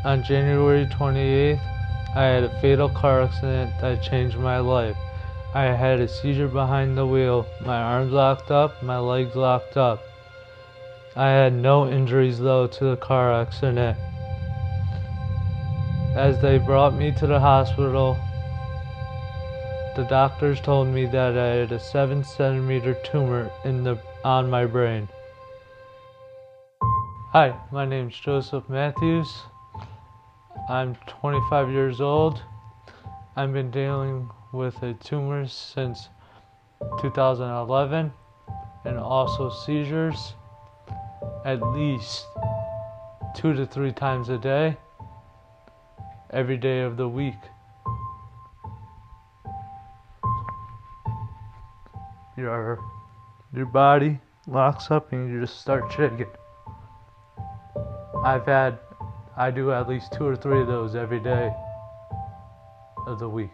On January 28th, I had a fatal car accident that changed my life. I had a seizure behind the wheel, my arms locked up, my legs locked up. I had no injuries though to the car accident. As they brought me to the hospital, the doctors told me that I had a 7-centimeter tumor on my brain. Hi, my name is Joseph Matthews. I'm 25 years old. I've been dealing with a tumor since 2011 and also seizures at least 2 to 3 times a day, every day of the week. Your body locks up and you just start shaking. I do at least 2 or 3 of those every day of the week.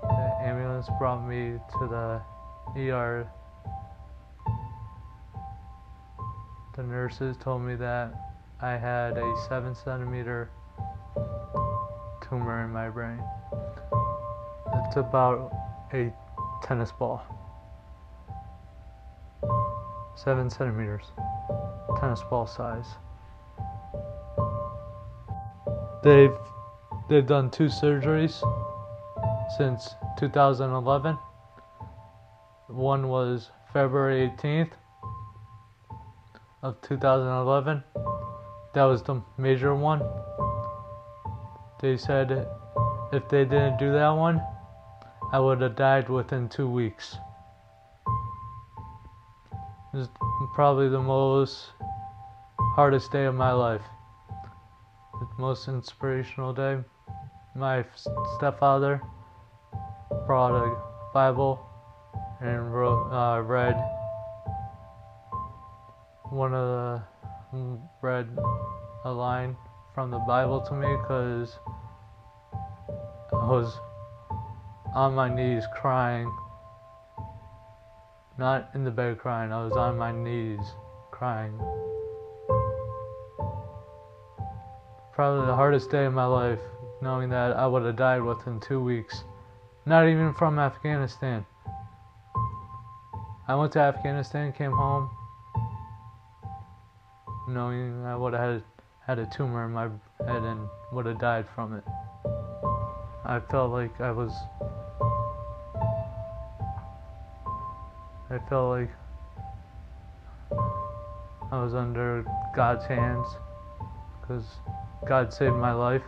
The ambulance brought me to the ER. The nurses told me that I had a 7-centimeter tumor in my brain. It's about a tennis ball. 7 centimeters. Tennis ball size. They've done 2 surgeries since 2011. One was February 18th of 2011. That was the major one. They said if they didn't do that one, I would have died within 2 weeks. It was probably the hardest day of my life. The most inspirational day. My stepfather brought a Bible and read a line from the Bible to me because I was on my knees crying. Not in the bed crying, I was on my knees crying. Probably the hardest day of my life, knowing that I would have died within 2 weeks. Not even from Afghanistan. I went to Afghanistan, came home, knowing I would have had a tumor in my head and would have died from it. I felt like I was under God's hands because God saved my life.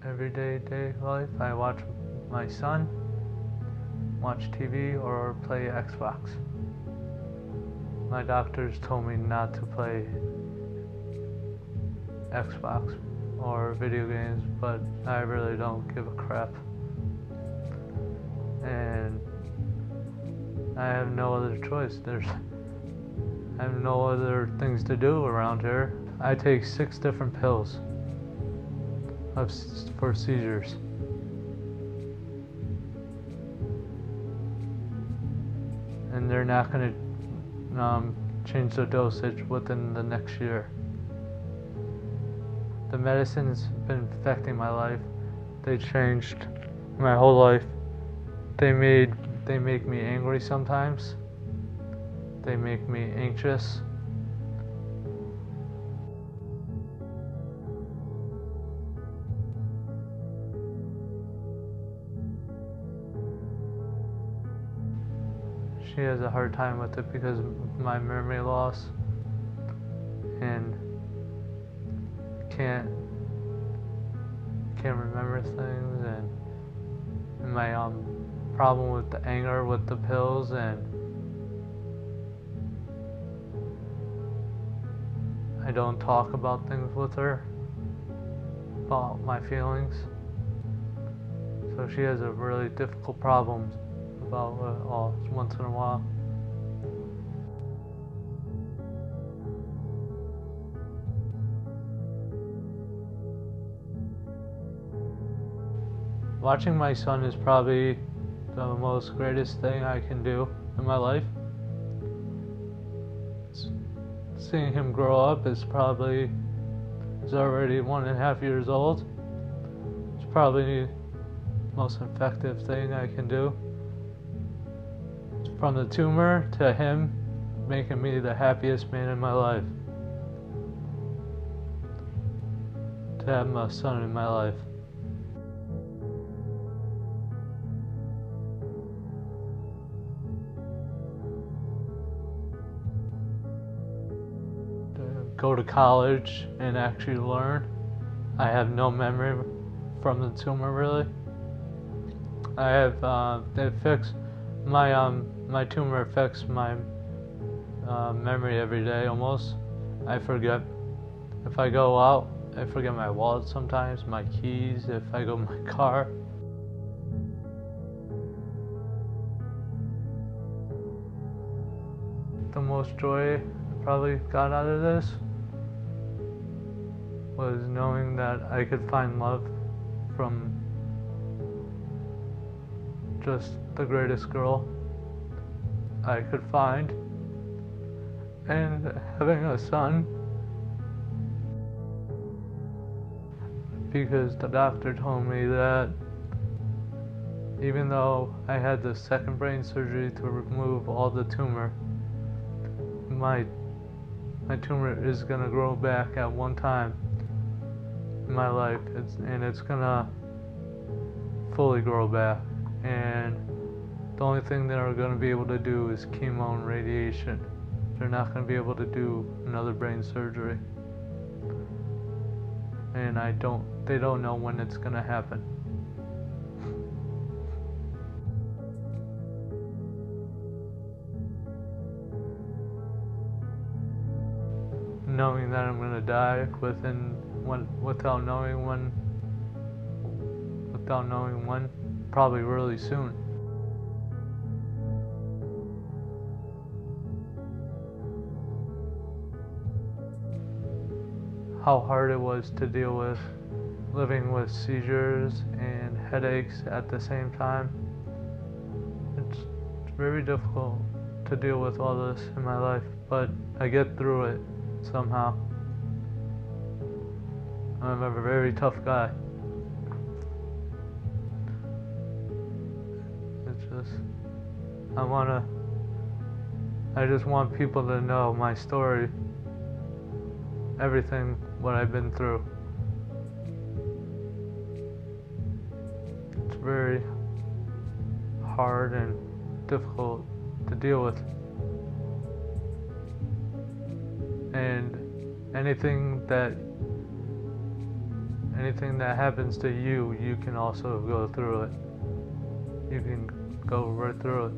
Everyday life, I watch my son, watch TV, or play Xbox. My doctors told me not to play Xbox or video games, but I really don't give a crap. And I have no other choice. I have no other things to do around here. I take 6 different pills for seizures. And they're not going to change the dosage within the next year. The medicine's been affecting my life. They changed my whole life. They make me angry sometimes. They make me anxious. She has a hard time with it because of my memory loss and can't remember things, and my problem with the anger with the pills, and I don't talk about things with her, about my feelings. So she has a really difficult problem about it all once in a while. Watching my son is probably the most greatest thing I can do in my life. Seeing him grow up he's already 1.5 years old. It's probably the most effective thing I can do. From the tumor to him making me the happiest man in my life. To have my son in my life. Go to college and actually learn. I have no memory from the tumor really. I have it fixed my tumor affects my memory every day almost. I forget if I go out. I forget my wallet sometimes, my keys. If I go in my car. The most joy I probably got out of this was knowing that I could find love from just the greatest girl I could find, and having a son, because the doctor told me that even though I had the second brain surgery to remove all the tumor, my tumor is gonna grow back at one time in my life, and it's gonna fully grow back, and the only thing they're gonna be able to do is chemo and radiation. They're not gonna be able to do another brain surgery, and they don't know when it's gonna happen. Knowing that I'm gonna die without knowing when, probably really soon. How hard it was to deal with living with seizures and headaches at the same time. It's very difficult to deal with all this in my life, but I get through it somehow. I'm a very tough guy. It's just, I just want people to know my story, everything, what I've been through. It's very hard and difficult to deal with. And anything that happens to you, you can also go through it. You can go right through it.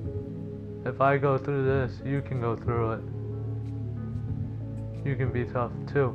If I go through this, you can go through it. You can be tough too.